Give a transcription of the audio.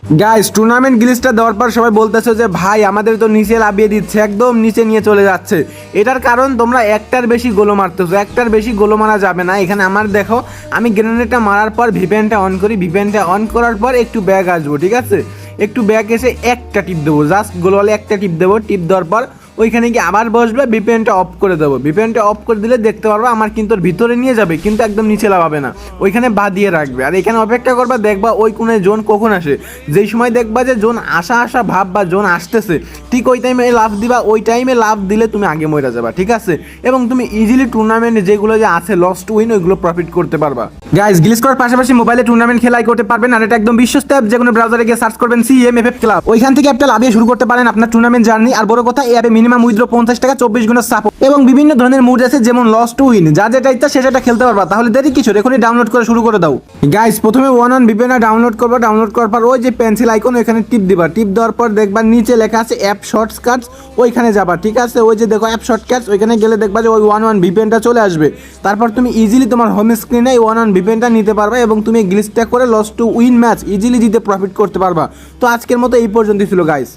Guys tournament গ্লিচটা দেওয়ার পর সবাই বলতেছে যে ভাই আমাদের তো নিচে লাভিয়ে দিচ্ছে, একদম নিচে নিয়ে চলে যাচ্ছে। এটার কারণ তোমরা একটার বেশি গোলো মারতেছো, একটার বেশি গোলো মারা যাবে না। এখানে আমার দেখো আমি গ্রেনেডটা মারার পর ভিপিএনটা অন করি, ভিপিএনটা অন করার পর একটু ব্যাগ আসবো, ঠিক আছে, একটু ব্যাগ এসে একটা টিপ দেবো, জাস্ট গোলওয়ালে একটা টিপ দেবো। টিপ দেওয়ার পর ওইখানে গিয়ে আবার বসবে, ভিপিএনটা অফ করে দেবো। ভিপিএনটা অফ করে দিলে দেখতে পারবো আমার কিন্তু ওর ভিতরে নিয়ে যাবে, কিন্তু একদম নিচে লাভাবে না, ওইখানে বাঁধিয়ে রাখবে। আর এখানে অপেক্ষা করবা, দেখবা ওই কোণে জোন কখন আসে। যেই সময় দেখবা যে জোন আসা ভাব বা জোন আসতেছে, ঠিক ওই টাইমে লাভ দিবা। ওই টাইমে লাভ দিলে তুমি আগে মরে যাবা, ঠিক আছে। এবং তুমি ইজিলি টুর্নামেন্টে যেগুলো যে আছে লস্ট উইন, ওইগুলো প্রফিট করতে পারবা। গাইস গ্লিচ করার পাশাপাশি মোবাইলে টুর্নামেন্ট খেলাই করতে পারবেন। আর এটা একদম বিশ্বস্ত অ্যাপ, যে কোনো ব্রাউজারে গিয়ে সার্চ করবেন CMFF ক্লাব, ওইখান থেকে একটা লাভিয়ে শুরু করতে পারেন আপনার টুর্নামেন্ট জার্নি। আর বড় কথা, এই অ্যাপে মিনিমাম উইথড্র 50 টাকা, 24 ঘন্টা সাপোর্ট এবং বিভিন্ন ধরনের মুড আছে, যেমন লস্ট উইন, যা যেটা ইচ্ছা সেটা খেলতে পারবা। তাহলে দেরি কিছু, এখনই ডাউনলোড করে শুরু করে দাও। গাইস প্রথমে ওয়ান ভিপিএন ডাউনলোড করবা, ডাউনলোড করার পর ওই যে পেন্সিল আইকন ওইখানে টিপ দিবা। টিপ দেওয়ার পর দেখবা নিচে লেখা আছে অ্যাপ শর্টকাটস, ওইখানে যাবা, ঠিক আছে। ওই যে দেখো অ্যাপ শর্টকাটস, ওইখানে গেলে দেখবা যে ওই ওয়ান ভিপিএনটা চলে আসবে। তারপর তুমি ইজিলি তোমার হোম স্ক্রিনে এই ওয়ান ভিপিএনটা নিতে পারবা এবং তুমি গ্লিচটা করে lost to win match easily জিতে প্রফিট করতে পারবা। তো আজকের মতো এই পর্যন্তই ছিল গাইস।